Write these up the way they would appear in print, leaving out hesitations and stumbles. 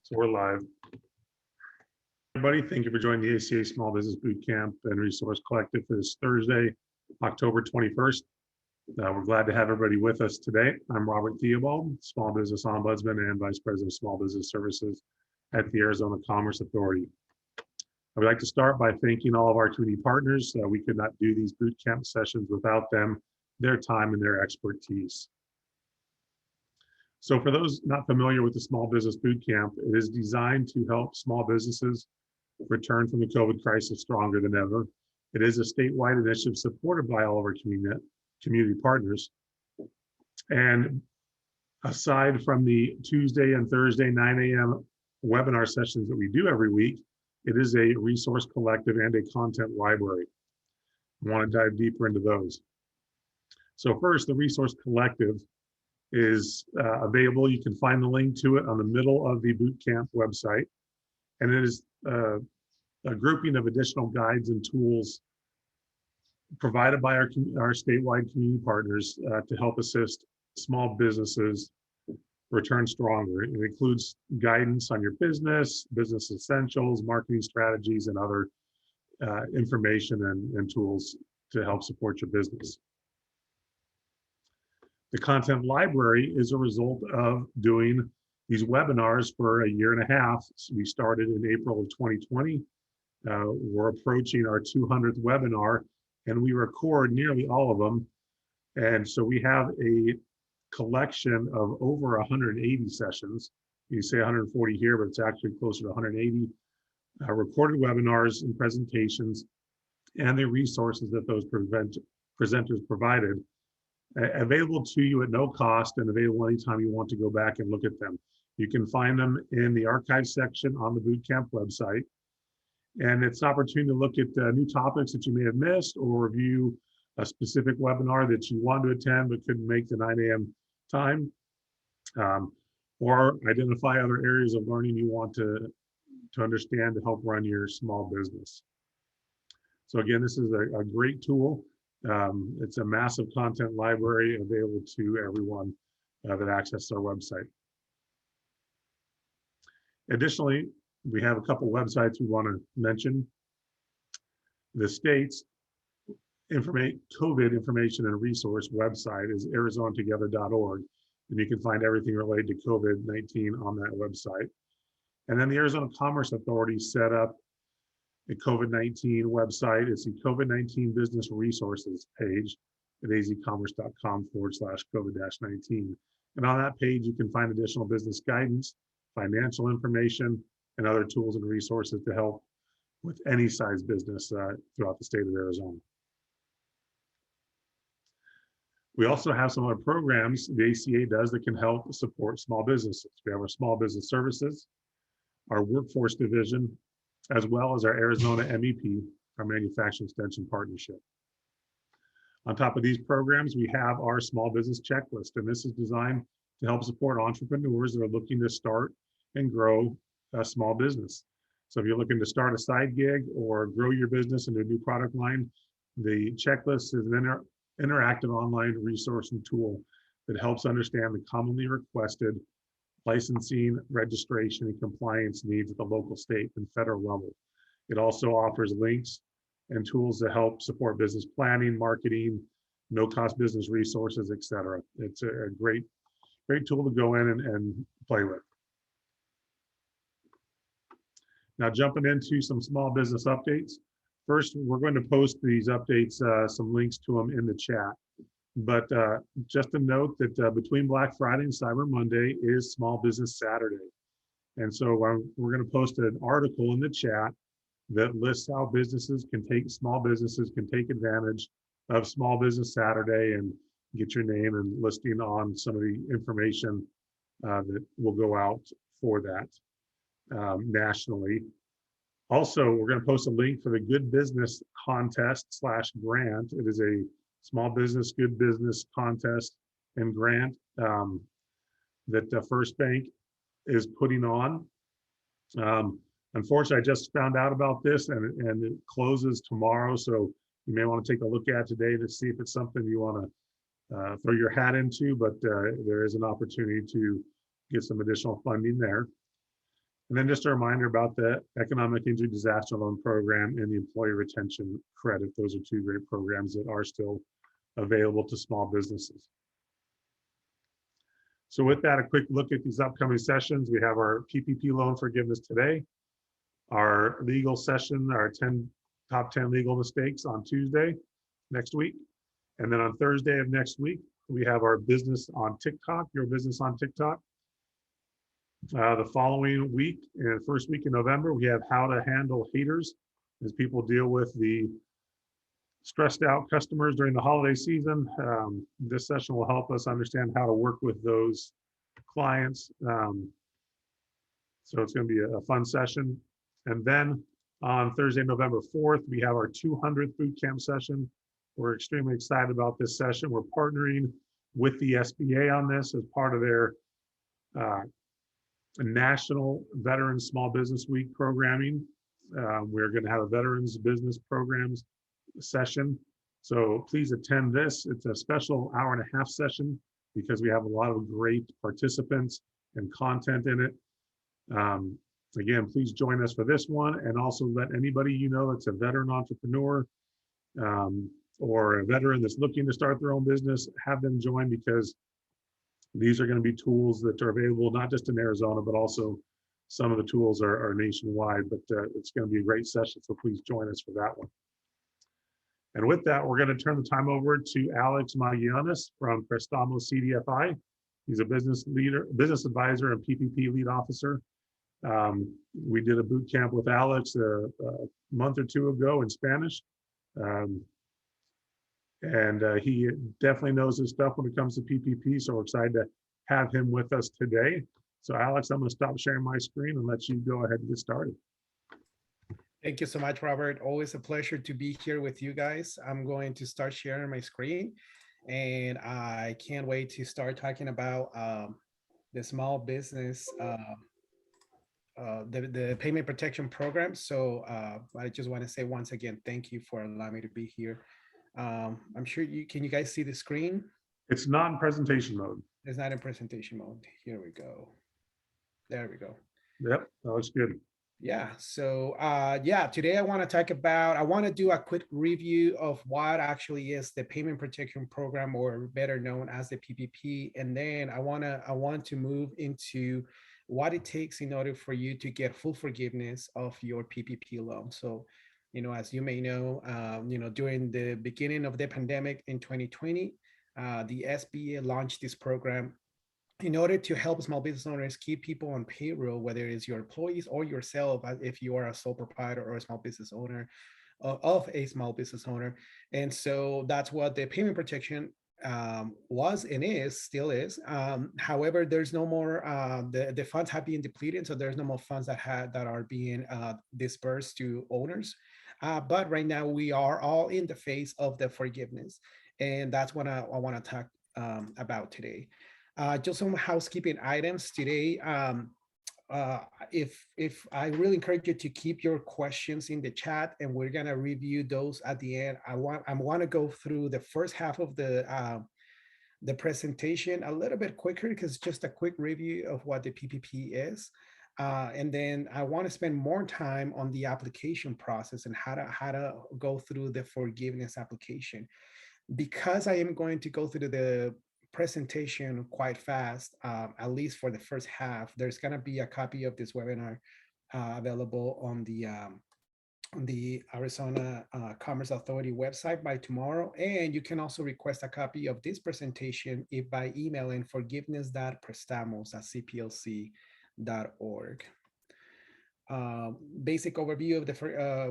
So we're live. Everybody, thank you for joining the ACA Small Business Bootcamp and Resource Collective for this Thursday, October 21st. We're glad to have everybody with us today. I'm Robert Theobald, Small Business Ombudsman and Vice President of Small Business Services at the Arizona Commerce Authority. I would like to start by thanking all of our community partners. We could not do these bootcamp sessions without them, their time, and their expertise. So for those not familiar with the Small Business Bootcamp, it is designed to help small businesses return from the COVID crisis stronger than ever. It is a statewide initiative supported by all of our community partners. And aside from the Tuesday and Thursday 9 a.m. webinar sessions that we do every week, it is a resource collective and a content library. I want to dive deeper into those. So first, the resource collective is available. You can find the link to it on the middle of the Bootcamp website. And it is a grouping of additional guides and tools provided by our statewide community partners to help assist small businesses return stronger. It includes guidance on your business essentials, marketing strategies, and other information and tools to help support your business. The content library is a result of doing these webinars for a year and a half. So we started in April of 2020. We're approaching our 200th webinar, and we record nearly all of them. And so we have a collection of over 180 sessions. You say 140 here, but it's actually closer to 180 recorded webinars and presentations, and the resources that those presenters provided, available to you at no cost and available anytime you want to go back and look at them. You can find them in the archive section on the Bootcamp website. And it's an opportunity to look at new topics that you may have missed or review a specific webinar that you wanted to attend but couldn't make the 9 a.m. time, or identify other areas of learning you want to understand to help run your small business. So again, this is a great tool. It's a massive content library available to everyone that accesses our website. Additionally, we have a couple websites we want to mention. The state's COVID information and resource website is arizonatogether.org, and you can find everything related to COVID-19 on that website. And then the Arizona Commerce Authority set up a COVID-19 website. It's the COVID-19 Business Resources page at azcommerce.com/COVID-19. And on that page, you can find additional business guidance, financial information, and other tools and resources to help with any size business throughout the state of Arizona. We also have some other programs the ACA does that can help support small businesses. We have our small business services, our workforce division, as well as our Arizona MEP, our Manufacturing Extension Partnership. On top of these programs, we have our small business checklist, and this is designed to help support entrepreneurs that are looking to start and grow a small business. So if you're looking to start a side gig or grow your business into a new product line, the checklist is an interactive online resource and tool that helps understand the commonly requested licensing, registration, and compliance needs at the local, state, and federal level. It also offers links and tools to help support business planning, marketing, no-cost business resources, etc. It's a great tool to go in and play with. Now, jumping into some small business updates. First, we're going to post these updates, some links to them in the chat. But just a note that between Black Friday and Cyber Monday is Small Business Saturday. And so we're going to post an article in the chat that lists how small businesses can take advantage of Small Business Saturday and get your name and listing on some of the information that will go out for that nationally. Also, we're going to post a link for the Good Business Contest /grant. It is a small business, good business contest and grant that First Bank is putting on. Unfortunately, I just found out about this and it closes tomorrow. So you may want to take a look at today to see if it's something you want to throw your hat into, but there is an opportunity to get some additional funding there. And then just a reminder about the Economic Injury Disaster Loan Program and the Employee Retention Credit. Those are two great programs that are still available to small businesses. So with that, a quick look at these upcoming sessions. We have our PPP loan forgiveness today, our legal session, our top 10 legal mistakes on Tuesday next week. And then on Thursday of next week, we have our business on TikTok, your business on TikTok. The following week, and first week in November, we have how to handle haters as people deal with the stressed out customers during the holiday season. This session will help us understand how to work with those clients. So it's going to be a fun session. And then on Thursday, November 4th, we have our 200th Bootcamp session. We're extremely excited about this session. We're partnering with the SBA on this as part of their National Veterans Small Business Week programming. We're going to have a Veterans Business Programs session. So please attend this. It's a special hour-and-a-half session because we have a lot of great participants and content in it. Again, please join us for this one, and also let anybody you know that's a veteran entrepreneur or a veteran that's looking to start their own business, have them join, because these are going to be tools that are available not just in Arizona, but also some of the tools are nationwide. But it's going to be a great session, so please join us for that one. And with that, we're going to turn the time over to Alex Magianis from Prestamo CDFI. He's a business leader, business advisor, and PPP lead officer. We did a boot camp with Alex a month or two ago in Spanish. He definitely knows his stuff when it comes to PPP, so we're excited to have him with us today. So Alex, I'm going to stop sharing my screen and let you go ahead and get started. Thank you so much, Robert. Always a pleasure to be here with you guys. I'm going to start sharing my screen, and I can't wait to start talking about the small business, the payment protection program. So I just want to say once again, thank you for allowing me to be here. I'm sure can you guys see the screen? It's not in presentation mode. It's not in presentation mode. Here we go. There we go. Yep, that looks good. Yeah, so today I want to do a quick review of what actually is the payment protection program, or better known as the PPP. And then I want to move into what it takes in order for you to get full forgiveness of your PPP loan. So, as you may know, during the beginning of the pandemic in 2020, the SBA launched this program in order to help small business owners keep people on payroll, whether it's your employees or yourself, if you are a sole proprietor or a small business owner of a small business owner. And so that's what the payment protection was and still is. However, there's no more, the funds have been depleted, so there's no more funds that are being dispersed to owners. But right now we are all in the phase of the forgiveness. And that's what I want to talk about today. Just some housekeeping items today. If I really encourage you to keep your questions in the chat, and we're gonna review those at the end. I want to go through the first half of the presentation a little bit quicker, because just a quick review of what the PPP is. And then I want to spend more time on the application process and how to go through the forgiveness application. Because I am going to go through the presentation quite fast, at least for the first half, there's going to be a copy of this webinar available on the Arizona Commerce Authority website by tomorrow. And you can also request a copy of this presentation by emailing forgiveness.prestamos@cplc.org. Basic overview of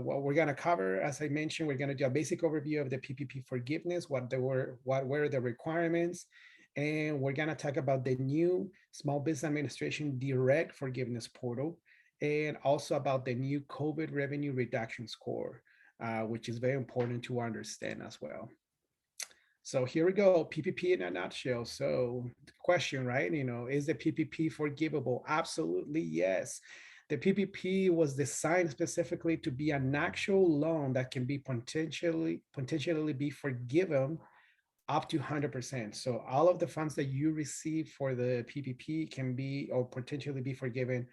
what we're going to cover. As I mentioned, we're going to do a basic overview of the PPP forgiveness, what were the requirements, and we're going to talk about the new Small Business Administration Direct Forgiveness Portal, and also about the new COVID Revenue Reduction Score, which is very important to understand as well. So here we go, PPP in a nutshell. So the question, right? Is the PPP forgivable? Absolutely, yes. The PPP was designed specifically to be an actual loan that can be potentially be forgiven up to 100%. So all of the funds that you receive for the PPP can be or potentially be forgiven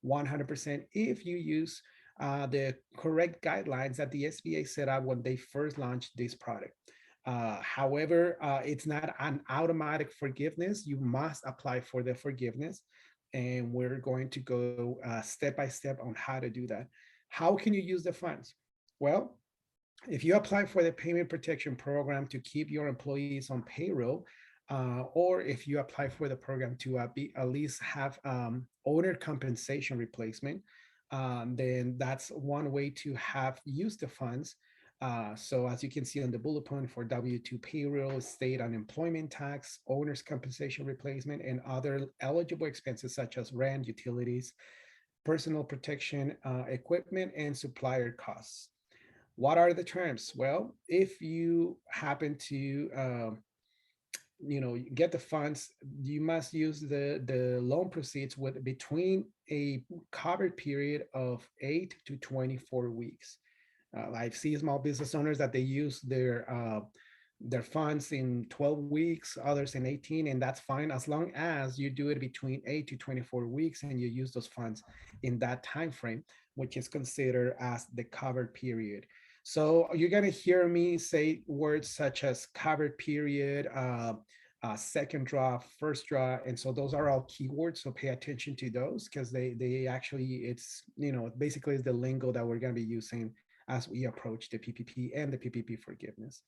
100% if you use the correct guidelines that the SBA set up when they first launched this product. However, it's not an automatic forgiveness. You must apply for the forgiveness. And we're going to go step by step on how to do that. How can you use the funds? Well, if you apply for the payment protection program to keep your employees on payroll, or if you apply for the program to at least have owner compensation replacement, then that's one way to have used the funds. So as you can see on the bullet point for W-2 payroll, state unemployment tax, owner's compensation replacement, and other eligible expenses such as rent, utilities, personal protection equipment, and supplier costs. What are the terms? Well, if you happen to get the funds, you must use the loan proceeds with between a covered period of 8 to 24 weeks. I see small business owners that they use their funds in 12 weeks, others in 18, and that's fine as long as you do it between 8 to 24 weeks and you use those funds in that time frame, which is considered as the covered period. So you're going to hear me say words such as covered period, second draw, first draw. And so those are all keywords. So pay attention to those because they actually, it's, basically is the lingo that we're going to be using as we approach the PPP and the PPP forgiveness.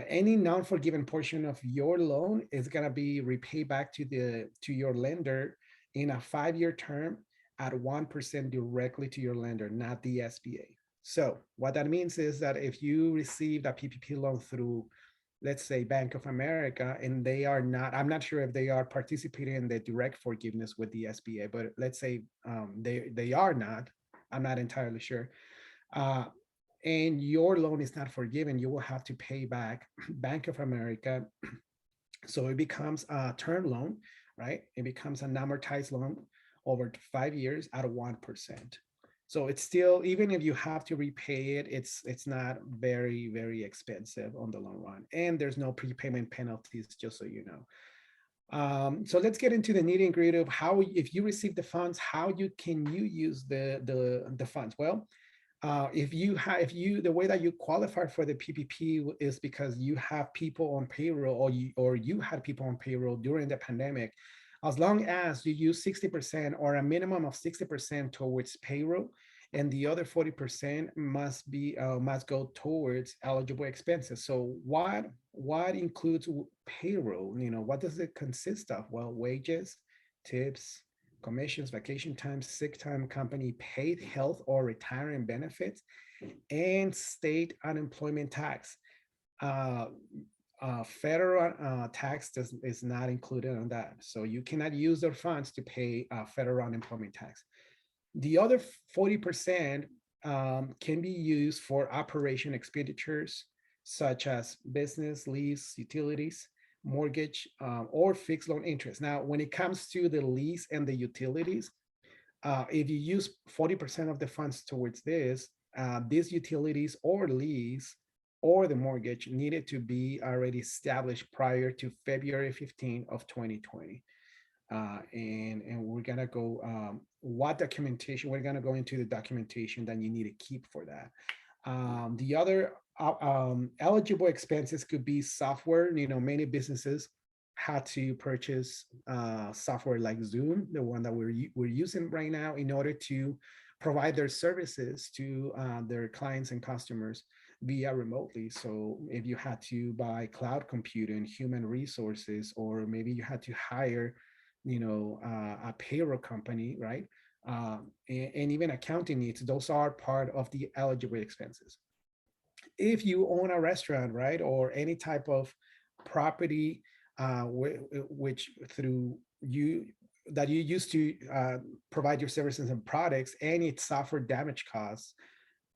Any non-forgiven portion of your loan is going to be repaid back to your lender in a 5-year term at 1% directly to your lender, not the SBA. So what that means is that if you received a PPP loan through, let's say, Bank of America, and they are not, I'm not sure if they are participating in the direct forgiveness with the SBA, but let's say they are not, I'm not entirely sure. And your loan is not forgiven, you will have to pay back Bank of America. So it becomes a term loan, right? It becomes an amortized loan over 5 years at 1%. So it's still, even if you have to repay it, it's not very, very expensive on the long run. And there's no prepayment penalties, just so you know. So let's get into the nitty and gritty of how, if you receive the funds, how can you use the funds? Well, the way that you qualify for the PPP is because you have people on payroll, or you had people on payroll during the pandemic. As long as you use 60% or a minimum of 60% towards payroll, and the other 40% must go towards eligible expenses. So what includes payroll? What does it consist of? Well, wages, tips, commissions, vacation time, sick time, company paid health or retirement benefits, and state unemployment tax. Federal tax is not included on that. So you cannot use their funds to pay federal unemployment tax. The other 40% can be used for operation expenditures, such as business, lease, utilities, mortgage, or fixed loan interest. Now, when it comes to the lease and the utilities, if you use 40% of the funds towards these utilities or lease or the mortgage needed to be already established prior to February 15 of 2020. And we're gonna go what documentation, we're gonna go into the documentation that you need to keep for that. The other eligible expenses could be software. Many businesses had to purchase software like Zoom, the one that we're using right now, in order to provide their services to their clients and customers via remotely. So if you had to buy cloud computing, human resources, or maybe you had to hire, a payroll company, right? And even accounting needs, those are part of the eligible expenses. If you own a restaurant, right, or any type of property which through you that you used to provide your services and products, any software damage costs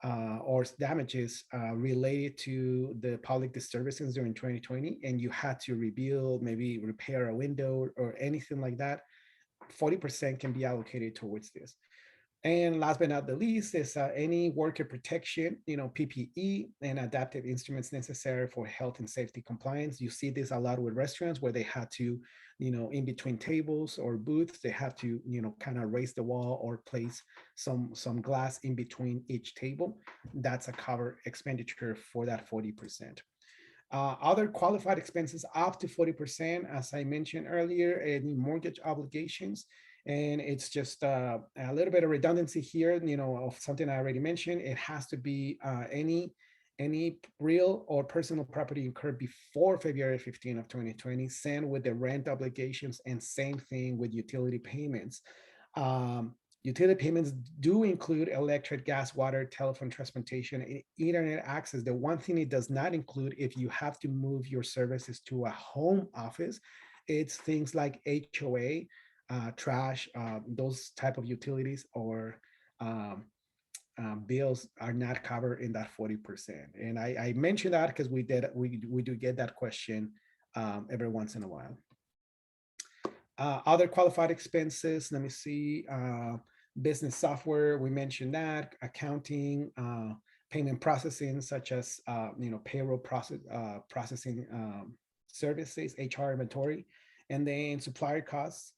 or damages related to the public disturbances during 2020, and you had to rebuild, maybe repair a window or anything like that, 40% can be allocated towards this. And last but not the least is any worker protection, PPE and adaptive instruments necessary for health and safety compliance. You see this a lot with restaurants where they had to in between tables or booths, they have to, kind of raise the wall or place some glass in between each table. That's a cover expenditure for that 40%. Other qualified expenses up to 40%, as I mentioned earlier, any mortgage obligations. And it's just a little bit of redundancy here, of something I already mentioned. It has to be any real or personal property incurred before February 15 of 2020, same with the rent obligations, and same thing with utility payments. Utility payments do include electric, gas, water, telephone, transportation, and internet access. The one thing it does not include, if you have to move your services to a home office, it's things like HOA, trash, those type of utilities, or bills are not covered in that 40%. And I mentioned that because we do get that question every once in a while. Other qualified expenses, let me see, business software, we mentioned that, accounting, payment processing, such as payroll processing services, HR, inventory, and then supplier costs.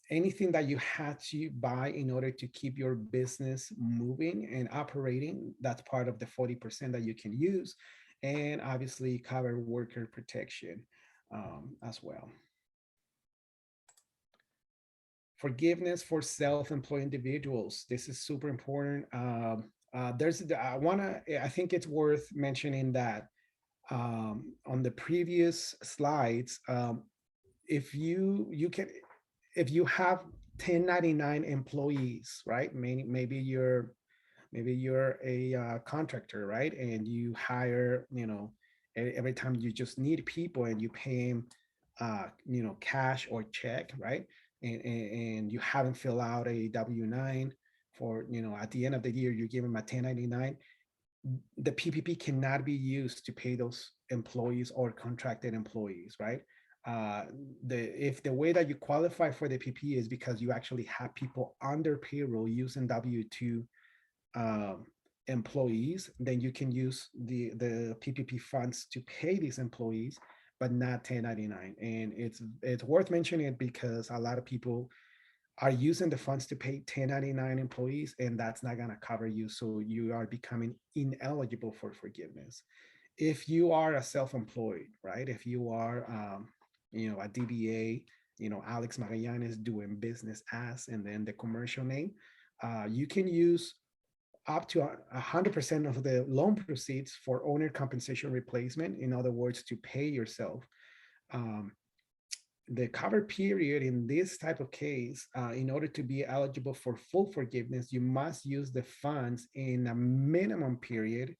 Anything that you had to buy in order to keep your business moving and operating, that's part of the 40% that you can use. And obviously cover worker protection as well. Forgiveness for self-employed individuals. This is super important. I think it's worth mentioning that on the previous slides, if you have 1099 employees, right? Maybe you're a contractor, right? And you hire, every time you just need people and you pay them, cash or check, right? And you haven't filled out a W-9 for, at the end of the year, you give them a 1099. The PPP cannot be used to pay those employees or contracted employees, right? If the way that you qualify for the PPP is because you actually have people under payroll using W-2 employees, then you can use the PPP funds to pay these employees, but not 1099. And it's worth mentioning it because a lot of people are using the funds to pay 1099 employees, and that's not going to cover you. So you are becoming ineligible for forgiveness. If you are a self-employed, right? If you are, a DBA, Alex Magallanes doing business as, and then the commercial name, you can use up to 100% of the loan proceeds for owner compensation replacement. In other words, to pay yourself. The cover period in this type of case, in order to be eligible for full forgiveness, you must use the funds in a minimum period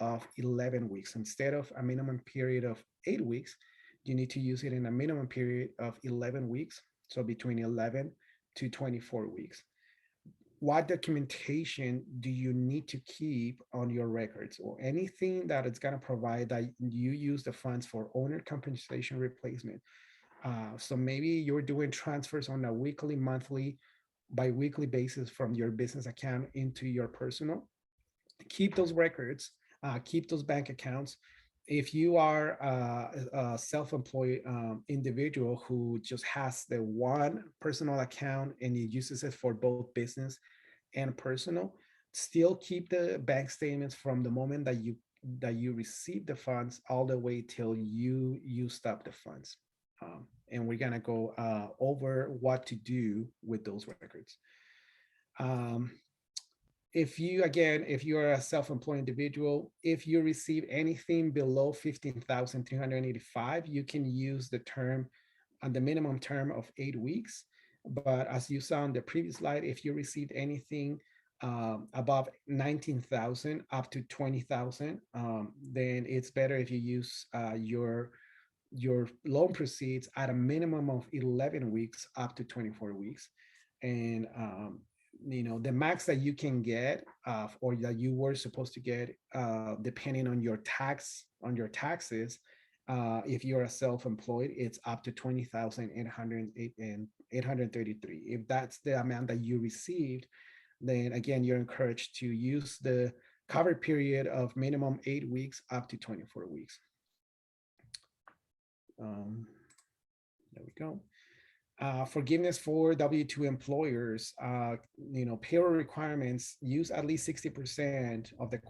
of 11 weeks. Instead of a minimum period of 8 weeks, you need to use it in a minimum period of 11 weeks. So between 11 to 24 weeks. What documentation do you need to keep on your records, or anything that it's going to provide that you use the funds for owner compensation replacement? So maybe you're doing transfers on a weekly, monthly, bi-weekly basis from your business account into your personal. Keep those records, keep those bank accounts. If you are a self-employed individual who just has the one personal account and he uses it for both business and personal, still keep the bank statements from the moment that you receive the funds all the way till you used up the funds. And we're gonna go over what to do with those records. If you're a self-employed individual, if you receive anything below 15,385, you can use the term on the minimum term of 8 weeks. But as you saw on the previous slide, if you received anything above 19,000 up to 20,000, then it's better if you use your loan proceeds at a minimum of 11 weeks up to 24 weeks. And the max that you can get or that you were supposed to get, depending on your taxes, if you're a self-employed, it's up to 20,833. If that's the amount that you received, then again, you're encouraged to use the cover period of minimum 8 weeks up to 24 weeks. There we go. Forgiveness for W-2 employers. Payroll requirements use at least 60% of the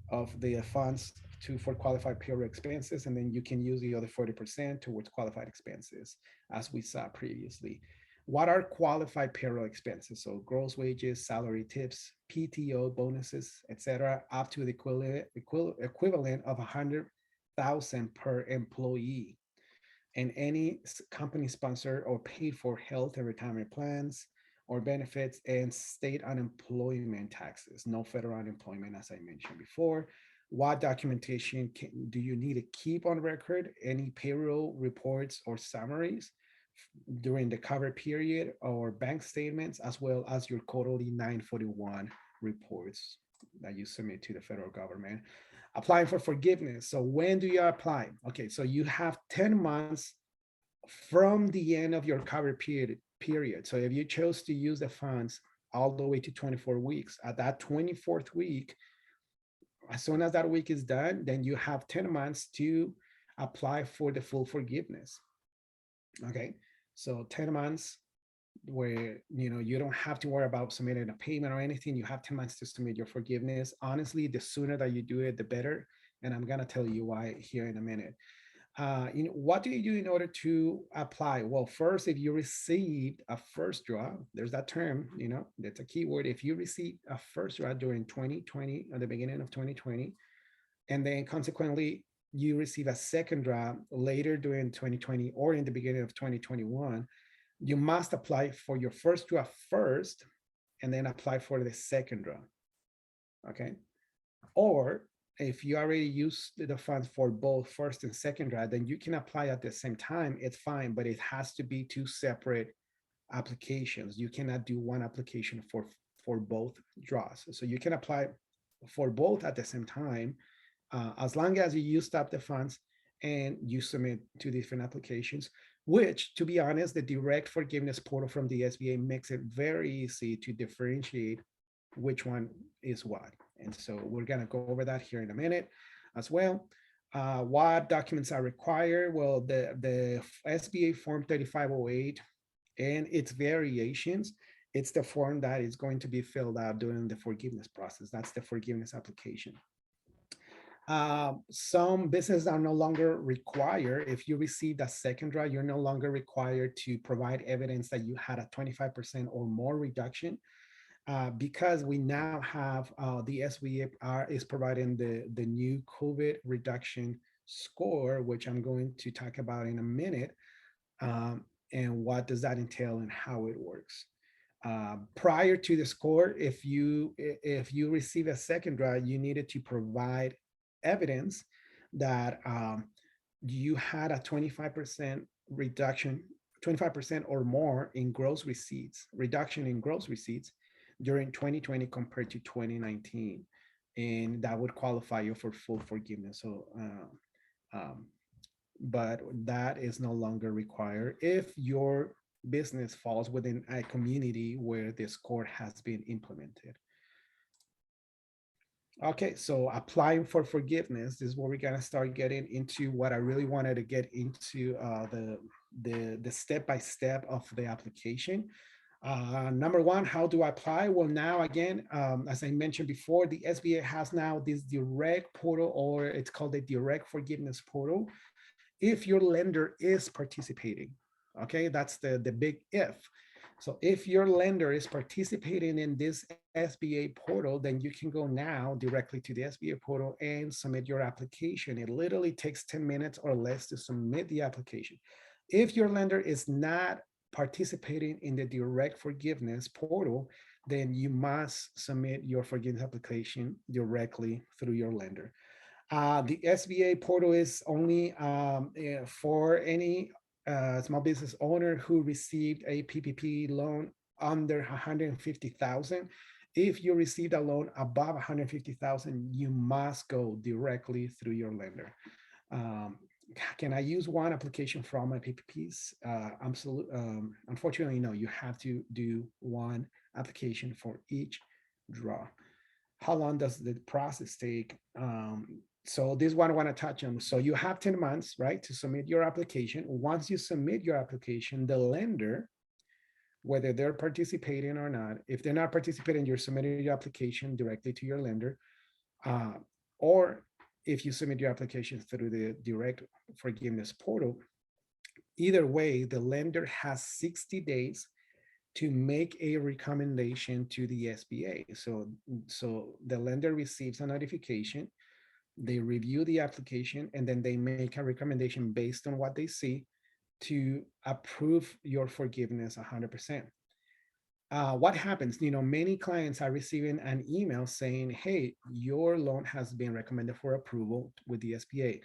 of the funds for qualified payroll expenses, and then you can use the other 40% towards qualified expenses, as we saw previously. What are qualified payroll expenses? So gross wages, salary, tips, PTO, bonuses, etc., up to the equivalent of 100,000 per employee, and any company sponsor or paid for health and retirement plans or benefits, and state unemployment taxes, no federal unemployment, as I mentioned before. What documentation do you need to keep on record? Any payroll reports or summaries during the cover period, or bank statements, as well as your quarterly 941 reports that you submit to the federal government. Applying for forgiveness. So when do you apply? Okay, so you have 10 months from the end of your cover period. So if you chose to use the funds all the way to 24 weeks, at that 24th week, as soon as that week is done, then you have 10 months to apply for the full forgiveness. Okay, so 10 months where you don't have to worry about submitting a payment or anything. You have 10 months to submit your forgiveness. Honestly, the sooner that you do it, the better. And I'm gonna tell you why here in a minute. What do you do in order to apply? Well, first, if you received a first draw, there's that term, that's a keyword. If you received a first draw during 2020, at the beginning of 2020, and then consequently you receive a second draw later during 2020 or in the beginning of 2021, you must apply for your first draw first and then apply for the second draw. Okay. Or if you already used the funds for both first and second draw, then you can apply at the same time. It's fine, but it has to be two separate applications. You cannot do one application for both draws. So you can apply for both at the same time, as long as you used up the funds and you submit two different applications, which, to be honest, the direct forgiveness portal from the SBA makes it very easy to differentiate which one is what. And so we're going to go over that here in a minute as well. What documents are required? Well, the SBA Form 3508 and its variations, it's the form that is going to be filled out during the forgiveness process. That's the forgiveness application. Some businesses are no longer required. If you received a second draw, you're no longer required to provide evidence that you had a 25% or more reduction, because we now have the SBA is providing the new COVID reduction score, which I'm going to talk about in a minute. And what does that entail and how it works. Prior to the score, if you receive a second draw, you needed to provide evidence that you had a 25% reduction, 25% or more in gross receipts, reduction in gross receipts during 2020 compared to 2019. And that would qualify you for full forgiveness. So, but that is no longer required if your business falls within a community where this score has been implemented. Okay, so applying for forgiveness, this is where we're gonna start getting into what I really wanted to get into, the step-by-step of the application. Number one, how do I apply? Well, now again, as I mentioned before, the SBA has now this direct portal, or it's called the direct forgiveness portal, if your lender is participating. Okay, that's the big if. So if your lender is participating in this SBA portal, then you can go now directly to the SBA portal and submit your application. It literally takes 10 minutes or less to submit the application. If your lender is not participating in the direct forgiveness portal, then you must submit your forgiveness application directly through your lender. The SBA portal is only for any small business owner who received a PPP loan under 150,000. If you received a loan above 150,000, you must go directly through your lender. Can I use one application for all my PPPs? Unfortunately, no, you have to do one application for each draw. How long does the process take? So this one I want to touch on. So you have 10 months, right, to submit your application. Once you submit your application, the lender, whether they're participating or not, if they're not participating, you're submitting your application directly to your lender. Uh, or if you submit your application through the direct forgiveness portal, either way, the lender has 60 days to make a recommendation to the SBA. So the lender receives a notification, they review the application, and then they make a recommendation based on what they see to approve your forgiveness 100%. What happens? Many clients are receiving an email saying, hey, your loan has been recommended for approval with the SBA.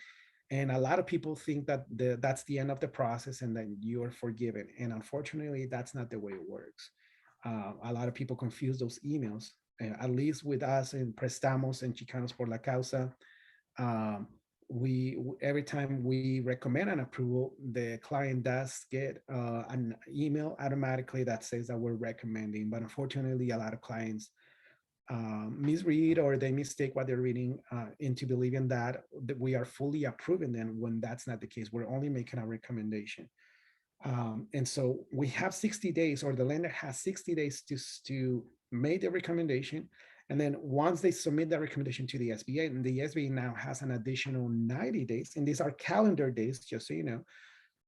And a lot of people think that that's the end of the process and then you're forgiven. And unfortunately, that's not the way it works. A lot of people confuse those emails, at least with us in Prestamos and Chicanos por la Causa. We every time we recommend an approval, the client does get an email automatically that says that we're recommending. But unfortunately, a lot of clients misread or they mistake what they're reading into believing that we are fully approving them when that's not the case. We're only making a recommendation. And so we have 60 days, or the lender has 60 days to make the recommendation. And then once they submit that recommendation to the SBA, and the SBA now has an additional 90 days, and these are calendar days, just so you know,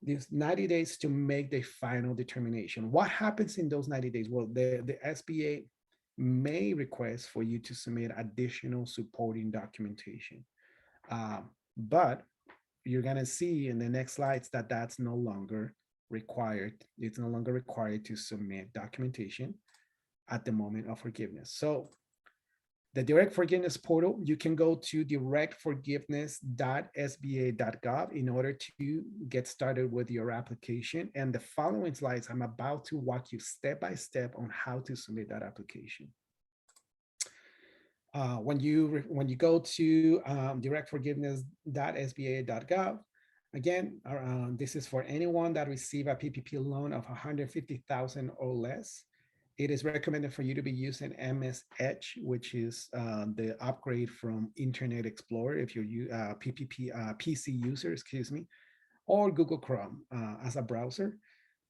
these 90 days to make the final determination. What happens in those 90 days? Well, the SBA may request for you to submit additional supporting documentation. But you're gonna see in the next slides that that's no longer required. It's no longer required to submit documentation at the moment of forgiveness. So the direct forgiveness portal, you can go to directforgiveness.sba.gov in order to get started with your application. And the following slides, I'm about to walk you step by step on how to submit that application. When you go to directforgiveness.sba.gov, again, this is for anyone that receive a PPP loan of 150,000 or less. It is recommended for you to be using MS Edge, which is the upgrade from Internet Explorer if you're PPP PC user, excuse me, or Google Chrome as a browser.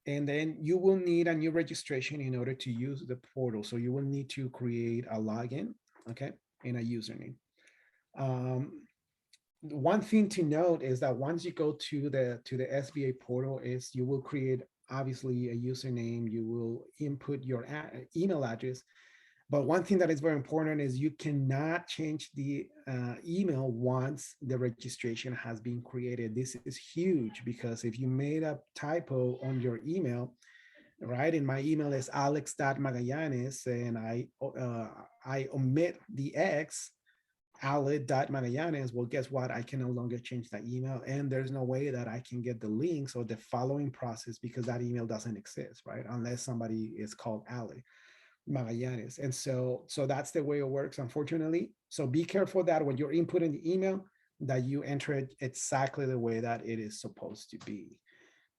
And then you will need a new registration in order to use the portal. So you will need to create a login, okay, and a username. One thing to note is that once you go to the SBA portal, is you will create obviously a username, you will input your email address. But one thing that is very important is you cannot change the email once the registration has been created. This is huge because if you made a typo on your email, right? And my email is alex.magallanes and I omit the X, Ale.Magallanes, well, guess what? I can no longer change that email, and there's no way that I can get the links or the following process because that email doesn't exist, right? Unless somebody is called Ale Magallanes. And so that's the way it works, unfortunately. So be careful that when you're inputting the email, that you enter it exactly the way that it is supposed to be.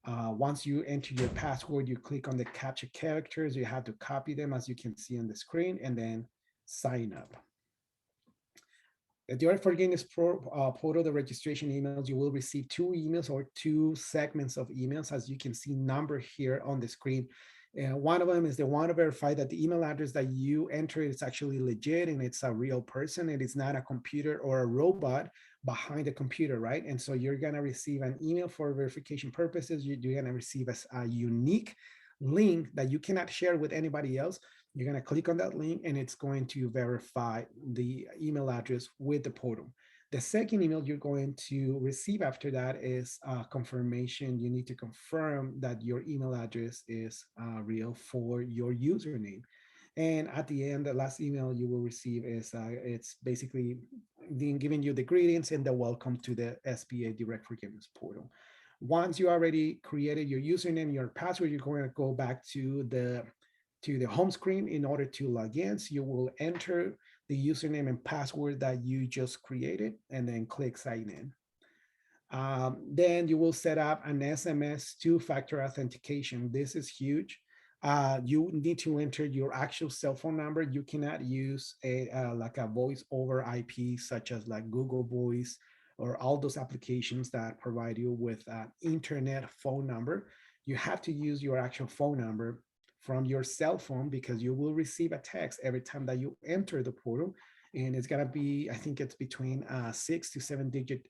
Once you enter your password, you click on the captcha characters. You have to copy them, as you can see on the screen, and then sign up. The direct forgiveness portal, the registration emails, you will receive 2 emails or 2 segments of emails, as you can see number here on the screen. One of them is they want to verify that the email address that you enter is actually legit and it's a real person. It is not a computer or a robot behind the computer, right? And so you're going to receive an email for verification purposes. You're going to receive a unique link that you cannot share with anybody else. You're going to click on that link and it's going to verify the email address with the portal. The second email you're going to receive after that is confirmation. You need to confirm that your email address is real for your username. And at the end, the last email you will receive is it's basically giving you the greetings and the welcome to the SBA Direct Forgiveness portal. Once you already created your username, your password, you're going to go back to the home screen in order to log in. So you will enter the username and password that you just created and then click sign in. Then you will set up an SMS 2-factor authentication. This is huge. You need to enter your actual cell phone number. You cannot use a like a voice over IP, such as like Google Voice or all those applications that provide you with an internet phone number. You have to use your actual phone number from your cell phone, because you will receive a text every time that you enter the portal, and it's gonna be, I think it's between 6 to 7 digit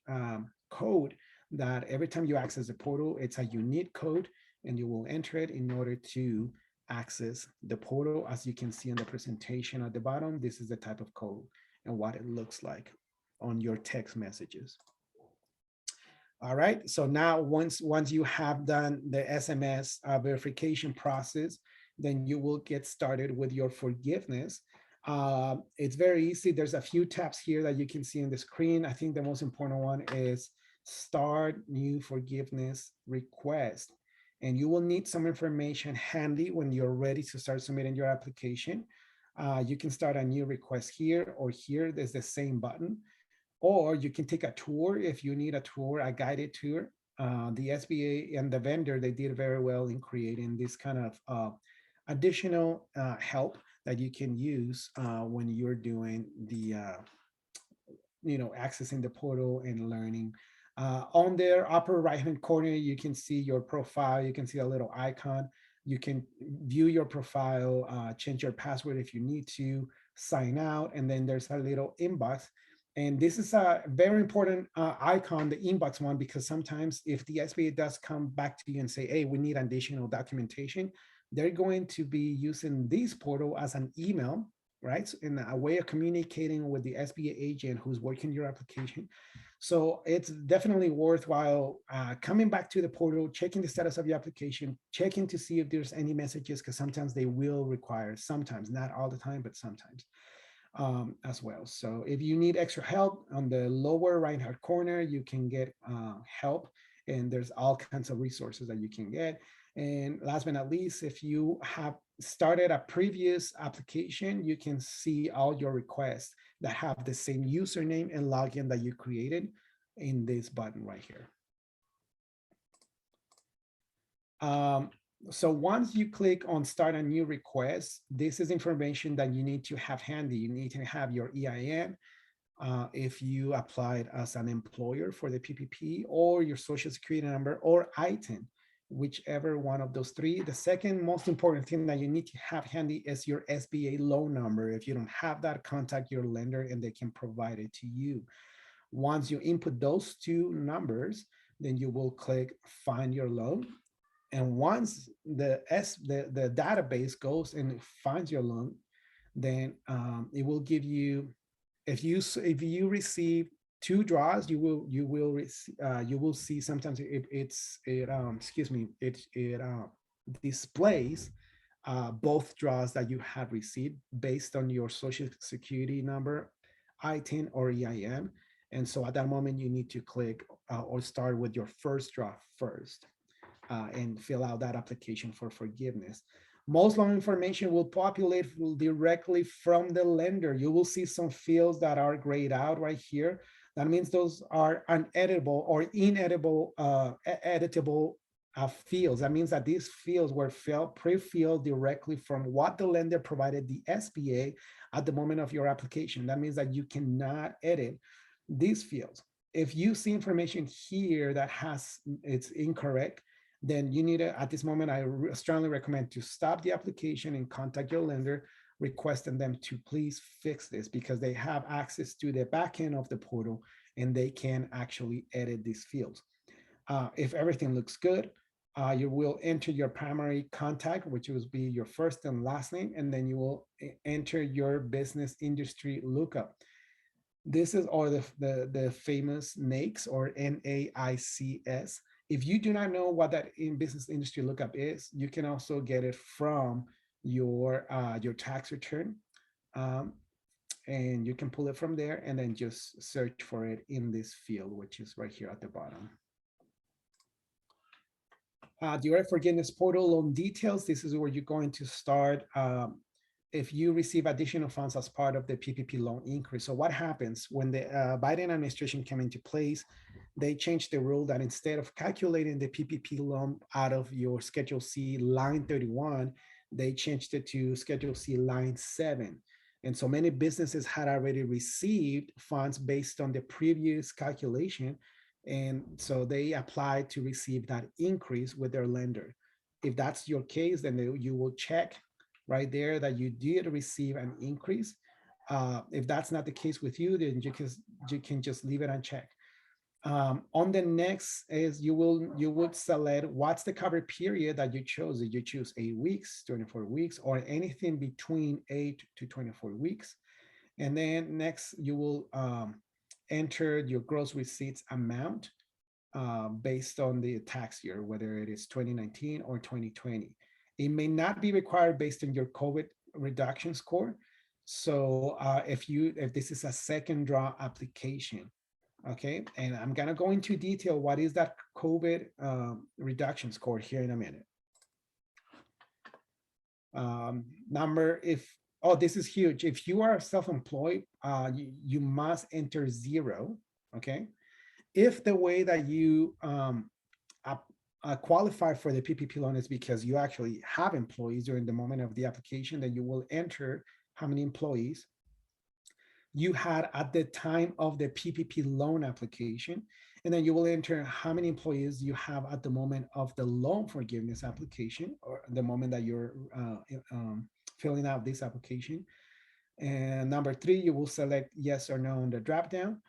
code, that every time you access the portal, it's a unique code, and you will enter it in order to access the portal. As you can see in the presentation at the bottom, this is the type of code and what it looks like on your text messages. All right, so now once you have done the SMS verification process, then you will get started with your forgiveness. It's very easy. There's a few tabs here that you can see on the screen. I think the most important one is start new forgiveness request. And you will need some information handy when you're ready to start submitting your application. You can start a new request here or here. There's the same button. Or you can take a tour if you need a tour, a guided tour. The SBA and the vendor, they did very well in creating this kind of additional help that you can use when you're doing the, accessing the portal and learning. On their upper right-hand corner, you can see your profile. You can see a little icon. You can view your profile, change your password if you need to, sign out, and then there's a little inbox. And this is a very important icon, the inbox one, because sometimes if the SBA does come back to you and say, hey, we need additional documentation, they're going to be using this portal as an email, right? In a way of communicating with the SBA agent who's working your application. So it's definitely worthwhile coming back to the portal, checking the status of your application, checking to see if there's any messages, because sometimes they will require, sometimes, not all the time, but sometimes. As well. So if you need extra help, on the lower right hand corner, you can get help, and there's all kinds of resources that you can get. And last but not least, if you have started a previous application, you can see all your requests that have the same username and login that you created in this button right here. So once you click on start a new request, this is information that you need to have handy. You need to have your EIN if you applied as an employer for the PPP, or your social security number, or ITIN, whichever one of those three. The second most important thing that you need to have handy is your SBA loan number. If you don't have that, contact your lender and they can provide it to you. Once you input those two numbers, then you will click find your loan. And once the database goes and finds your loan, then it will give you, if you receive 2 draws, you will see sometimes it displays both draws that you have received based on your social security number, ITIN, or EIN. And so at that moment, you need to click or start with your first draw first. And fill out that application for forgiveness. Most loan information will populate directly from the lender. You will see some fields that are grayed out right here. That means those are uneditable or ineditable, editable fields. That means that these fields were pre-filled directly from what the lender provided the SBA at the moment of your application. That means that you cannot edit these fields. If you see information here that it's incorrect, then you need to, at this moment, I strongly recommend to stop the application and contact your lender, requesting them to please fix this, because they have access to the back end of the portal and they can actually edit these fields. If everything looks good, you will enter your primary contact, which will be your first and last name, and then you will enter your business industry lookup. This is all the famous NAICS, or NAICS. If you do not know what that in business industry lookup is, you can also get it from your tax return. And you can pull it from there and then just search for it in this field, which is right here at the bottom. Direct forgiveness portal loan details. This is where you're going to start if you receive additional funds as part of the PPP loan increase. So what happens when the Biden administration came into place? They changed the rule that instead of calculating the PPP loan out of your Schedule C line 31, they changed it to Schedule C line 7. And so many businesses had already received funds based on the previous calculation. And so they applied to receive that increase with their lender. If that's your case, then you will check right there that you did receive an increase. If that's not the case with you, then you can just leave it unchecked. On the next is you would select what's the cover period that you chose. Did you choose 8 weeks, 24 weeks, or anything between 8 to 24 weeks? And then next you will enter your gross receipts amount based on the tax year, whether it is 2019 or 2020. It may not be required based on your COVID reduction score. So if this is a second draw application, okay, and I'm gonna go into detail what is that COVID reduction score here in a minute. This is huge. If you are self-employed, you must enter 0, okay? If the way that you qualify for the PPP loan is because you actually have employees during the moment of the application, then you will enter how many employees you had at the time of the PPP loan application, and then you will enter how many employees you have at the moment of the loan forgiveness application, or the moment that you're filling out this application. And number 3, you will select yes or no on the drop down,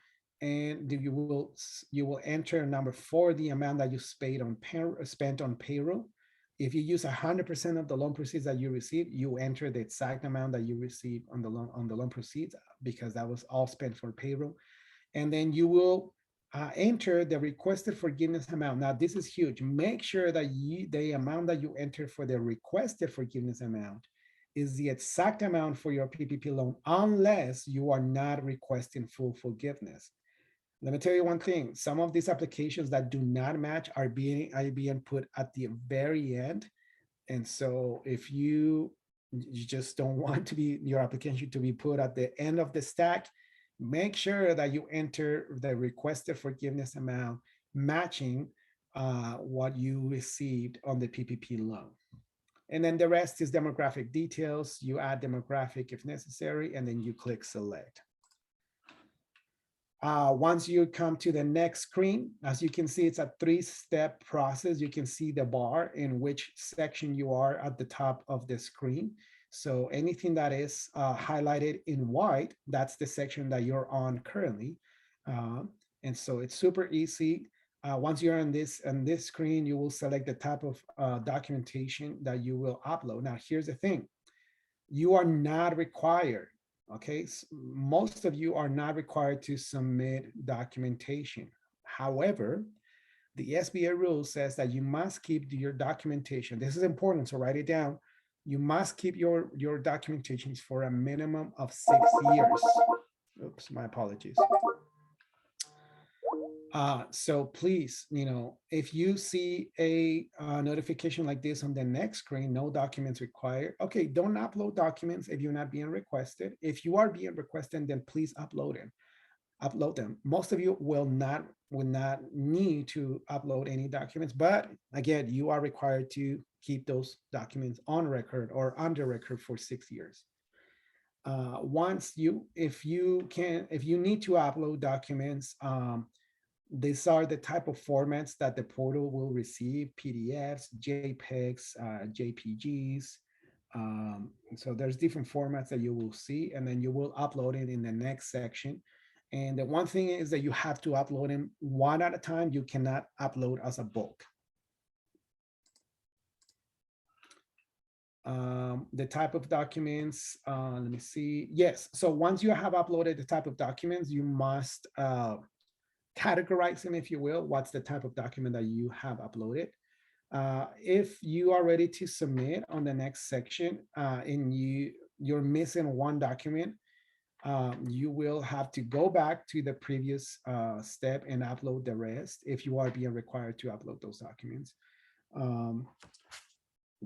and you will enter number 4, the amount that you spent on payroll. If you use 100% of the loan proceeds that you receive, you enter the exact amount that you receive on the loan proceeds, because that was all spent for payroll. And then you will enter the requested forgiveness amount. Now, this is huge. Make sure that the amount that you enter for the requested forgiveness amount is the exact amount for your PPP loan, unless you are not requesting full forgiveness. Let me tell you one thing. Some of these applications that do not match are being put at the very end. And so if you just don't want your application to be put at the end of the stack, make sure that you enter the requested forgiveness amount matching what you received on the PPP loan. And then the rest is demographic details. You add demographic if necessary, and then you click select. Once you come to the next screen, as you can see, it's a 3-step process. You can see the bar in which section you are at the top of the screen. So anything that is highlighted in white, that's the section that you're on currently. And so it's super easy. Once you're on this screen, you will select the type of documentation that you will upload. Now, here's the thing. You are not required. Okay, so most of you are not required to submit documentation. However, the SBA rule says that you must keep your documentation. This is important, so write it down. You must keep your documentations for a minimum of 6 years. Oops, my apologies. So please, if you see a notification like this on the next screen, no documents required. Okay, don't upload documents if you're not being requested. If you are being requested, then please upload them. Most of you will not need to upload any documents, but again, you are required to keep those documents on record or under record for 6 years. If you need to upload documents, these are the type of formats that the portal will receive: PDFs, JPEGs, JPGs. So there's different formats that you will see, and then you will upload it in the next section. And the one thing is that you have to upload them one at a time. You cannot upload as a bulk. The type of documents, let me see. Yes, so once you have uploaded the type of documents, you must categorize them, if you will. What's the type of document that you have uploaded? If you are ready to submit on the next section and you're missing one document, you will have to go back to the previous step and upload the rest if you are being required to upload those documents.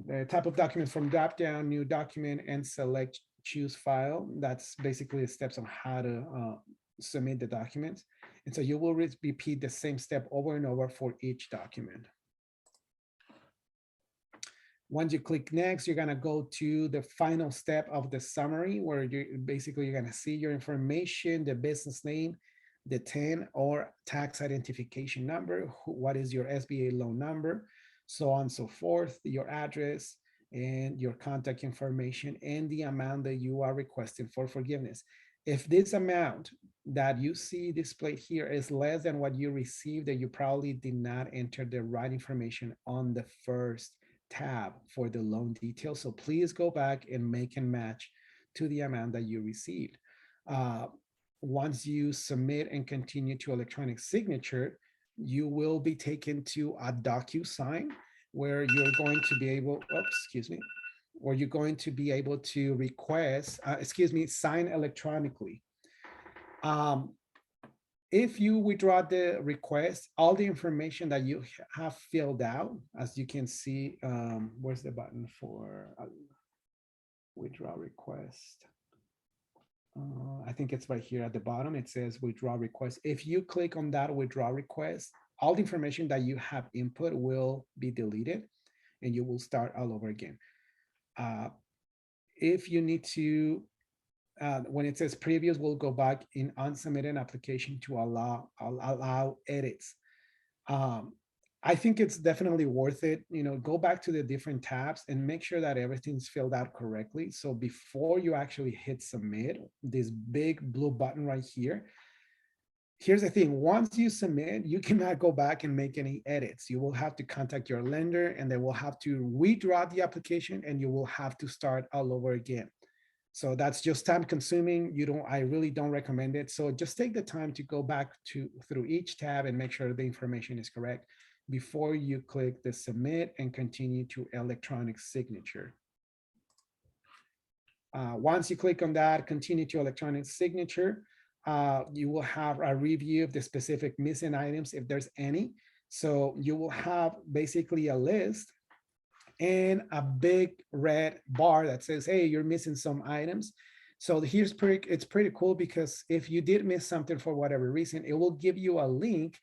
The type of document from drop down, new document, and select choose file. That's basically the steps on how to submit the documents. And so you will repeat the same step over and over for each document. Once you click next, you're gonna go to the final step of the summary where you're gonna see your information, the business name, the TIN or tax identification number, what is your SBA loan number, so on and so forth, your address and your contact information and the amount that you are requesting for forgiveness. If this amount that you see displayed here is less than what you received, then you probably did not enter the right information on the first tab for the loan details. So please go back and make and match to the amount that you received. Once you submit and continue to electronic signature, you will be taken to a Docusign where you're going to be able, where you're going to be able to request, sign electronically. If you withdraw the request, all the information that you have filled out, as you can see, where's the button for withdraw request? I think it's right here at the bottom. It says withdraw request. If you click on that withdraw request, all the information that you have input will be deleted and you will start all over again. If you need to, when it says previous, we'll go back in unsubmitted application to allow edits. I think it's definitely worth it. Go back to the different tabs and make sure that everything's filled out correctly. So before you actually hit submit, this big blue button right here, here's the thing. Once you submit, you cannot go back and make any edits. You will have to contact your lender and they will have to withdraw the application and you will have to start all over again. So that's just time consuming. I really don't recommend it. So just take the time to go back through each tab and make sure the information is correct before you click the submit and continue to electronic signature. Once you click on that, continue to electronic signature, you will have a review of the specific missing items if there's any. So you will have basically a list and a big red bar that says, hey, you're missing some items. So it's pretty cool because if you did miss something for whatever reason, it will give you a link.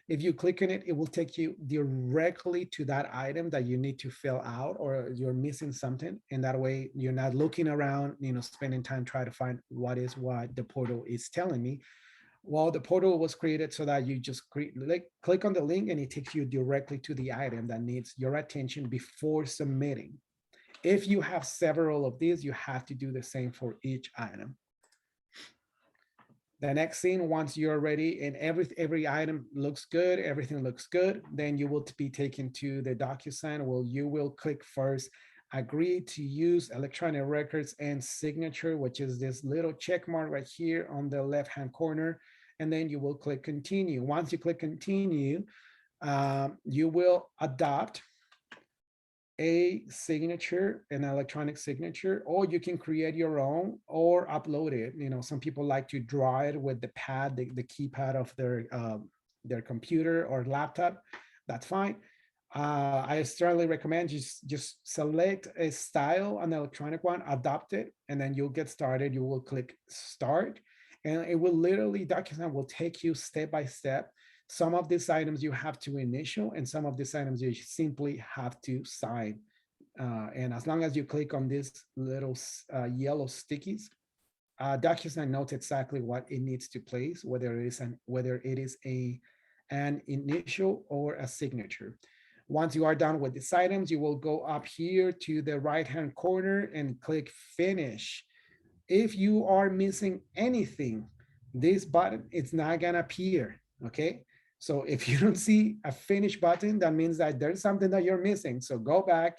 If you click on it, it will take you directly to that item that you need to fill out or you're missing something. And that way you're not looking around, spending time trying to find what the portal is telling me. Well, the portal was created so that you just click on the link and it takes you directly to the item that needs your attention before submitting. If you have several of these, you have to do the same for each item. The next thing, once you're ready and every item looks good, everything looks good, then you will be taken to the Docusign where you will click first, agree to use electronic records and signature, which is this little check mark right here on the left-hand corner. And then you will click continue. Once you click continue, you will adopt a signature, an electronic signature, or you can create your own or upload it. Some people like to draw it with the pad, the keypad of their computer or laptop. That's fine. I strongly recommend just select a style, an electronic one, adopt it, and then you'll get started. You will click start, and it will literally, Docusign will take you step by step. Some of these items you have to initial, and some of these items you simply have to sign. And as long as you click on these little yellow stickies, Docusign notes exactly what it needs to place, whether it is an initial or a signature. Once you are done with these items, you will go up here to the right-hand corner and click finish. If you are missing anything, this button, it's not gonna appear, okay? So if you don't see a finish button, that means that there's something that you're missing. So go back,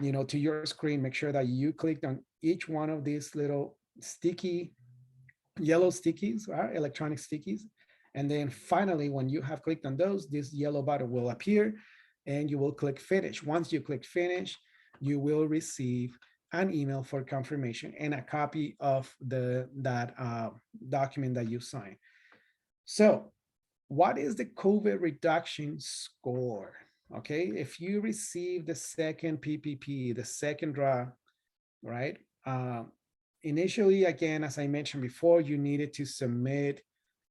to your screen, make sure that you clicked on each one of these little yellow stickies, electronic stickies. And then finally, when you have clicked on those, this yellow button will appear and you will click finish. Once you click finish, you will receive an email for confirmation and a copy of that document that you signed. So what is the COVID reduction score? Okay, if you receive the second PPP, the second draw, right? Initially, again, as I mentioned before, you needed to submit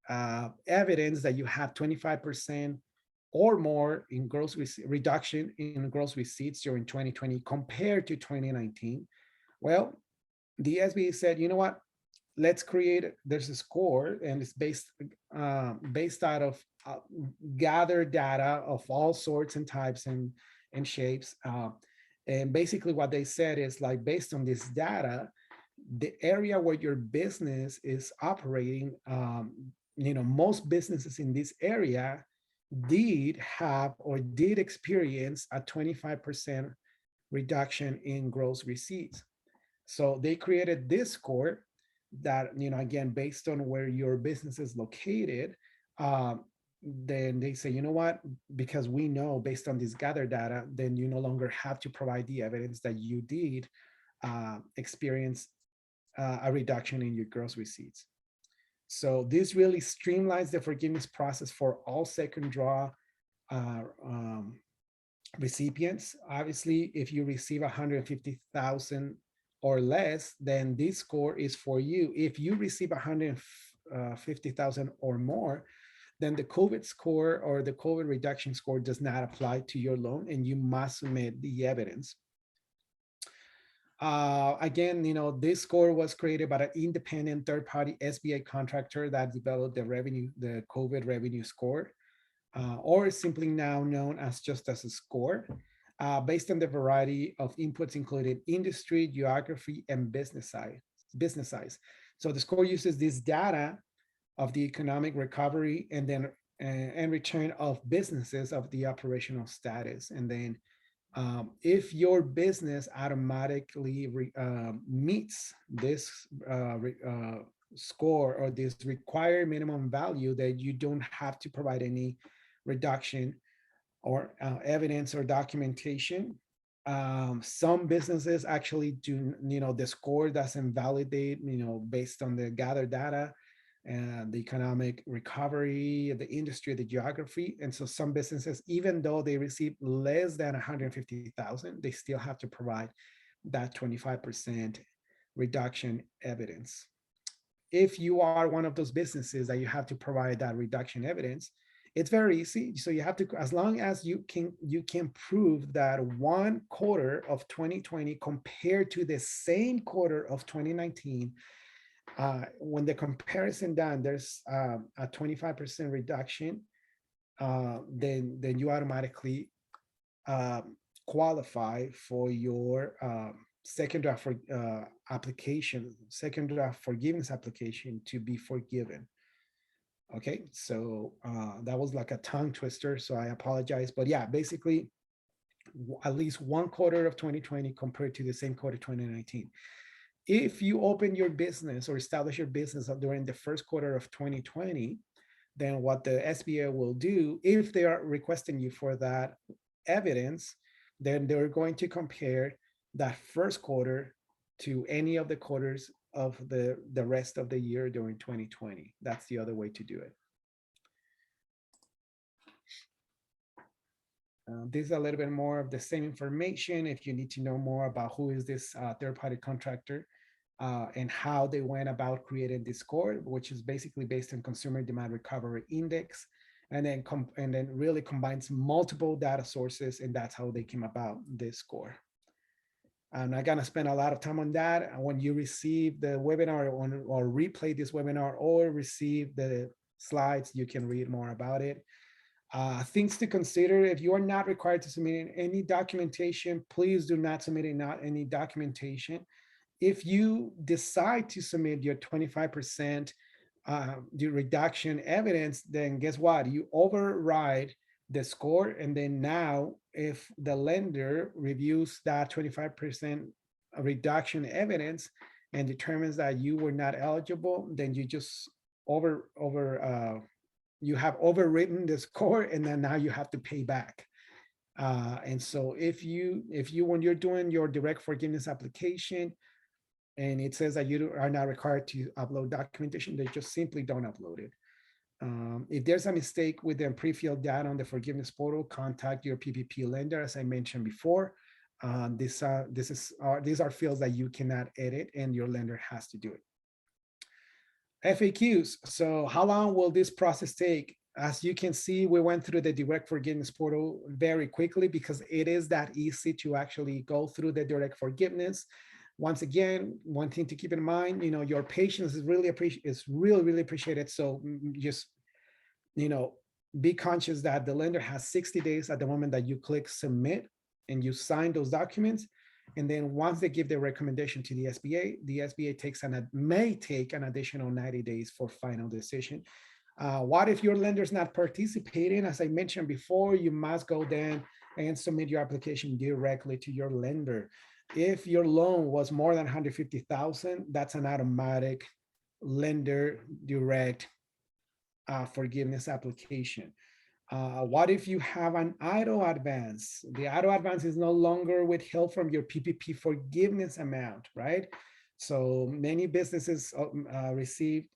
evidence that you have 25% or more in reduction in gross receipts during 2020 compared to 2019. Well, the SBA said, you know what? Let's create. There's a score, and it's based out of gathered data of all sorts and types and shapes. And basically, what they said is like based on this data, the area where your business is operating, most businesses in this area did have or did experience a 25% reduction in gross receipts. So they created this score that, again, based on where your business is located, then they say, you know what, because we know based on this gathered data, then you no longer have to provide the evidence that you did experience a reduction in your gross receipts. So this really streamlines the forgiveness process for all second draw recipients. Obviously, if you receive 150,000 or less, then this score is for you. If you receive 150,000 or more, then the COVID score or the COVID reduction score does not apply to your loan, and you must submit the evidence. Again, this score was created by an independent third-party SBA contractor that developed the COVID revenue score, or simply now known as just as a score, based on the variety of inputs including industry, geography, and business size. So the score uses this data of the economic recovery and then and return of businesses of the operational status, and then if your business automatically meets this score or this required minimum value, that you don't have to provide any reduction or evidence or documentation. Some businesses actually do, the score doesn't validate, based on the gathered data and the economic recovery, the industry, the geography. And so some businesses, even though they receive less than 150,000, they still have to provide that 25% reduction evidence. If you are one of those businesses that you have to provide that reduction evidence, it's very easy. So you have to, as long as you can prove that one quarter of 2020 compared to the same quarter of 2019, when the comparison done, there's a 25% reduction, then you automatically qualify for your second draft forgiveness application to be forgiven. Okay, so that was like a tongue twister, so I apologize. But yeah, basically, at least one quarter of 2020 compared to the same quarter 2019. If you open your business or establish your business during the first quarter of 2020, then what the SBA will do, if they are requesting you for that evidence, then they're going to compare that first quarter to any of the quarters of the rest of the year during 2020. That's the other way to do it. This is a little bit more of the same information. If you need to know more about who is this third-party contractor and how they went about creating this score, which is basically based on Consumer Demand Recovery Index, and then really combines multiple data sources, and that's how they came about this score. I'm not gonna spend a lot of time on that. When you receive the webinar or replay this webinar or receive the slides, you can read more about it. Things to consider: if you are not required to submit any documentation, please do not submit any documentation. If you decide to submit your 25% the reduction evidence, then guess what? You override the score, and then now if the lender reviews that 25% reduction evidence and determines that you were not eligible, then you just you have overwritten the score, and then now you have to pay back. And so if you when you're doing your direct forgiveness application and it says that you are not required to upload documentation, they just simply don't upload it. If there's a mistake with the pre-filled data on the forgiveness portal, contact your PPP lender, as I mentioned before. These are fields that you cannot edit, and your lender has to do it. FAQs. So how long will this process take? as you can see, we went through the direct forgiveness portal very quickly because it is that easy to actually go through the direct forgiveness. Once again, one thing to keep in mind, your patience is really really appreciated. So just, be conscious that the lender has 60 days at the moment that you click submit and you sign those documents. And then once they give their recommendation to the SBA may take an additional 90 days for final decision. What if your lender's not participating? As I mentioned before, you must go then and submit your application directly to your lender. If your loan was more than 150,000, that's an automatic lender direct forgiveness application. What if you have an idle advance? The idle advance is no longer withheld from your PPP forgiveness amount, right? So many businesses receive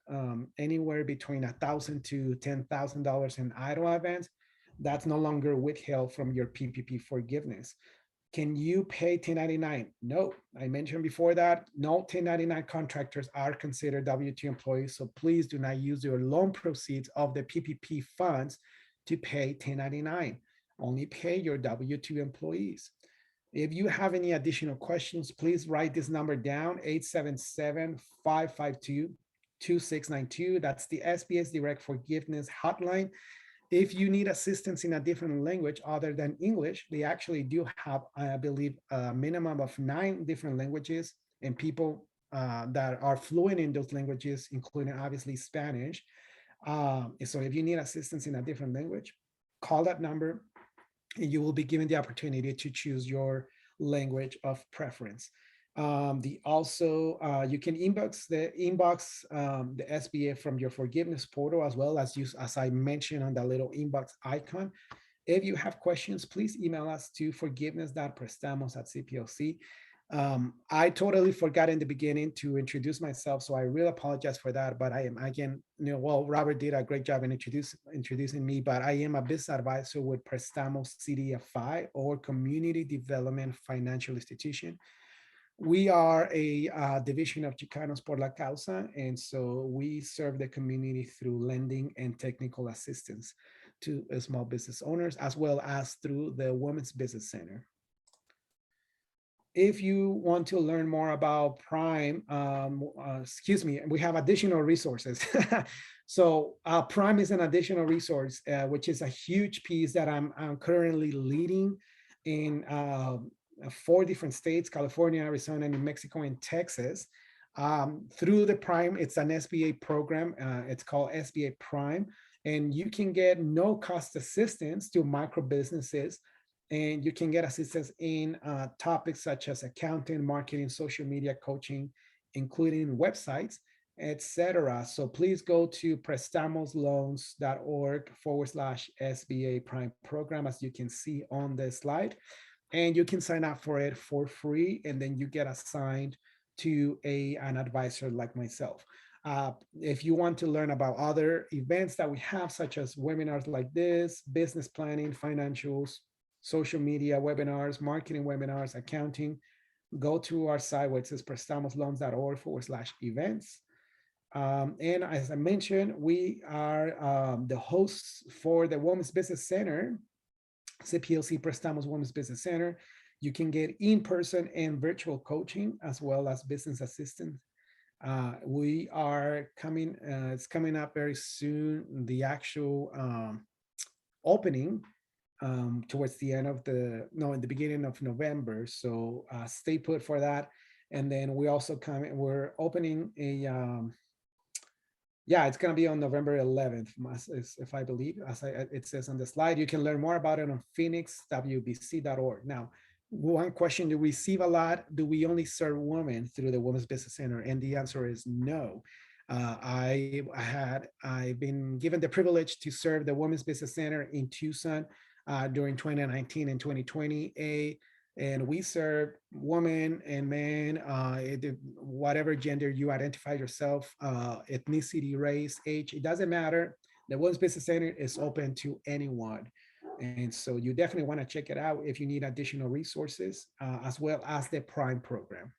anywhere between $1,000 to $10,000 in idle advance. That's no longer withheld from your PPP forgiveness. Can you pay 1099? No, I mentioned before that no 1099 contractors are considered W-2 employees. So please do not use your loan proceeds of the PPP funds to pay 1099. Only pay your W-2 employees. If you have any additional questions, please write this number down, 877-552-2692. That's the SBA's Direct Forgiveness Hotline. If you need assistance in a different language other than English, they actually do have, I believe, a minimum of 9 different languages and people that are fluent in those languages, including obviously Spanish. So if you need assistance in a different language, call that number and you will be given the opportunity to choose your language of preference. You can inbox the SBA from your forgiveness portal, as well as as I mentioned on the little inbox icon. If you have questions, please email us to forgiveness.prestamos@cplc. I totally forgot in the beginning to introduce myself, so I really apologize for that. But I am, again, Robert did a great job in introducing me, but I am a business advisor with Prestamos CDFI, or Community Development Financial Institution. We are a division of Chicanos por la Causa, and so we serve the community through lending and technical assistance to small business owners, as well as through the Women's Business Center. If you want to learn more about Prime, we have additional resources. So Prime is an additional resource, which is a huge piece that I'm currently leading in 4 different states: California, Arizona, New Mexico, and Texas. Through the Prime, it's an SBA program. It's called SBA Prime, and you can get no cost assistance to micro businesses, and you can get assistance in topics such as accounting, marketing, social media, coaching, including websites, etc. So please go to prestamosloans.org/SBA Prime program, as you can see on the slide. And you can sign up for it for free, and then you get assigned to an advisor like myself. If you want to learn about other events that we have, such as webinars like this, business planning, financials, social media webinars, marketing webinars, accounting, go to our site where it says prestamosloans.org/events. And as I mentioned, we are the hosts for the Women's Business Center, CPLC Prestamos Women's Business Center. You can get in-person and virtual coaching, as well as business assistance. We are coming, it's coming up very soon, the actual opening towards the end of in the beginning of November. So stay put for that. And then we also we're opening it's going to be on November 11th, if I believe, it says on the slide. You can learn more about it on phoenixwbc.org. Now, one question we receive a lot: do we only serve women through the Women's Business Center? And the answer is no. I've been given the privilege to serve the Women's Business Center in Tucson during 2019 and 2020. And we serve women and men, whatever gender you identify yourself, ethnicity, race, age, it doesn't matter. The Women's Business Center is open to anyone. And so you definitely want to check it out if you need additional resources, as well as the Prime program.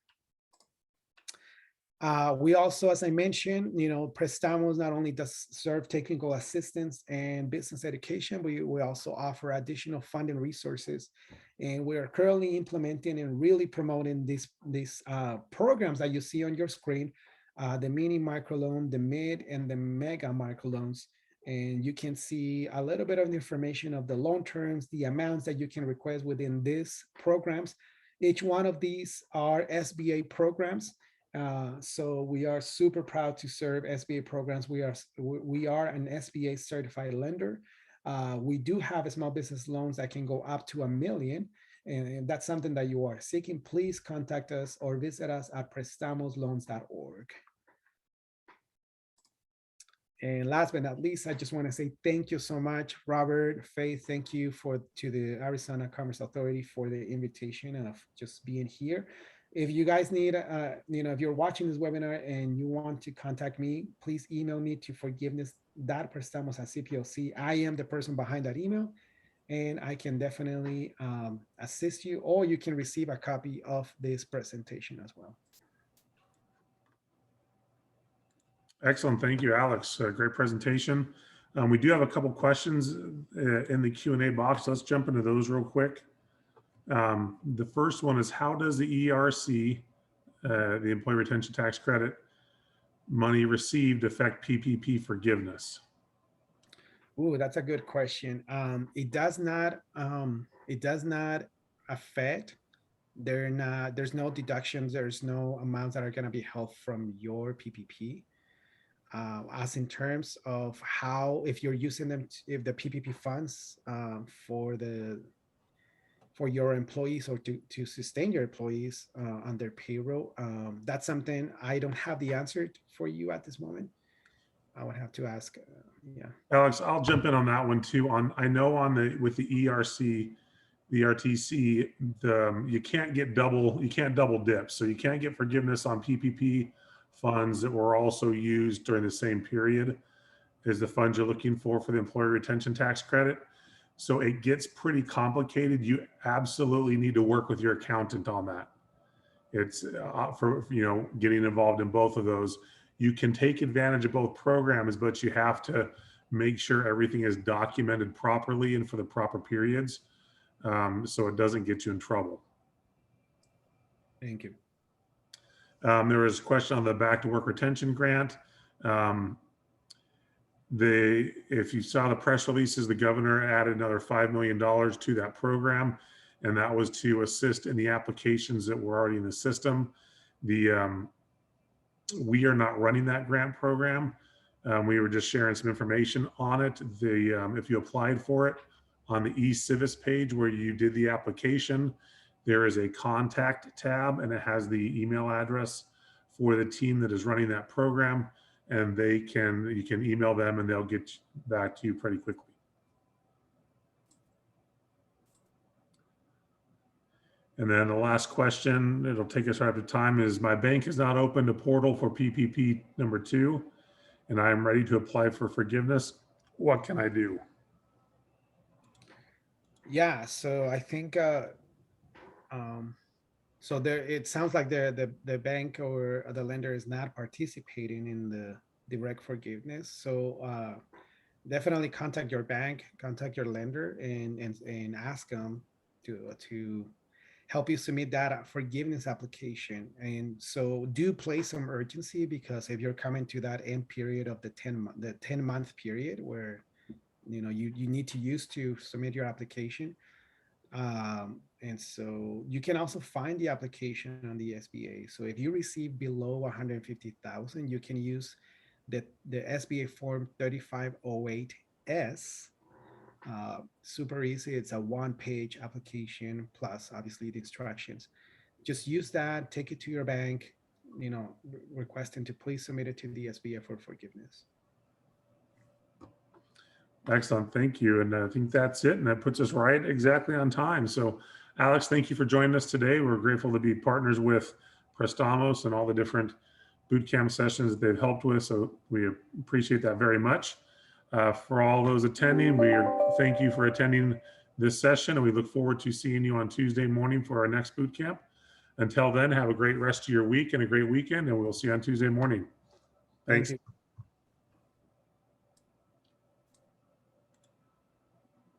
We also, as I mentioned, Prestamos not only does serve technical assistance and business education, we also offer additional funding resources. And we are currently implementing and really promoting these programs that you see on your screen, the mini microloan, the mid and the mega microloans. And you can see a little bit of information of the loan terms, the amounts that you can request within these programs. Each one of these are SBA programs. So we are super proud to serve SBA programs. We are an SBA certified lender. We do have small business loans that can go up to $1 million. And that's something that you are seeking. Please contact us or visit us at prestamosloans.org. And last but not least, I just want to say thank you so much, Robert, Faith. Thank you to the Arizona Commerce Authority for the invitation and of just being here. If you guys need, if you're watching this webinar and you want to contact me, please email me to forgiveness.prestamos@cpoc. I am the person behind that email, and I can definitely assist you, or you can receive a copy of this presentation as well. Excellent. Thank you, Alex. Great presentation. We do have a couple questions in the Q&A box. Let's jump into those real quick. The first one is, how does the ERC, the Employee Retention Tax Credit, money received affect PPP forgiveness? Ooh, that's a good question. It does not affect. There's no deductions. There's no amounts that are going to be held from your PPP. As in terms of how, if you're using them, if the PPP funds for your employees or to sustain your employees on their payroll, that's something I don't have the answer for you at this moment. I would have to ask. Yeah, Alex, I'll jump in on that one too. I know with the ERC, the RTC, you can't double dip. So you can't get forgiveness on PPP funds that were also used during the same period as the funds you're looking for the Employee Retention Tax Credit. So it gets pretty complicated. You absolutely need to work with your accountant on that. It's for getting involved in both of those. You can take advantage of both programs, but you have to make sure everything is documented properly and for the proper periods, so it doesn't get you in trouble. Thank you. There was a question on the Back to Work Retention Grant. If you saw the press releases, the governor added another $5 million to that program, and that was to assist in the applications that were already in the system. We are not running that grant program. We were just sharing some information on it. If you applied for it, on the eCivis page where you did the application, there is a contact tab, and it has the email address for the team that is running that program, and you can email them and they'll get back to you pretty quickly. And then the last question, it'll take us right up to time, is my bank has not opened a portal for PPP number 2, and I am ready to apply for forgiveness. What can I do? Yeah, so I think so it sounds like the bank or the lender is not participating in the direct forgiveness. So definitely contact your bank, contact your lender, and ask them to help you submit that forgiveness application. And so do place some urgency, because if you're coming to that end period of the 10-month period where you need to use to submit your application. And so you can also find the application on the SBA. So if you receive below 150,000, you can use the SBA form 3508S. Super easy. It's a 1-page application plus obviously the instructions. Just use that, take it to your bank, requesting to please submit it to the SBA for forgiveness. Excellent, thank you. And I think that's it. And that puts us right exactly on time. So Alex, thank you for joining us today. We're grateful to be partners with Prestamos and all the different bootcamp sessions that they've helped with. So we appreciate that very much. For all those attending, thank you for attending this session, and we look forward to seeing you on Tuesday morning for our next bootcamp. Until then, have a great rest of your week and a great weekend, and we'll see you on Tuesday morning. Thank Thanks. you.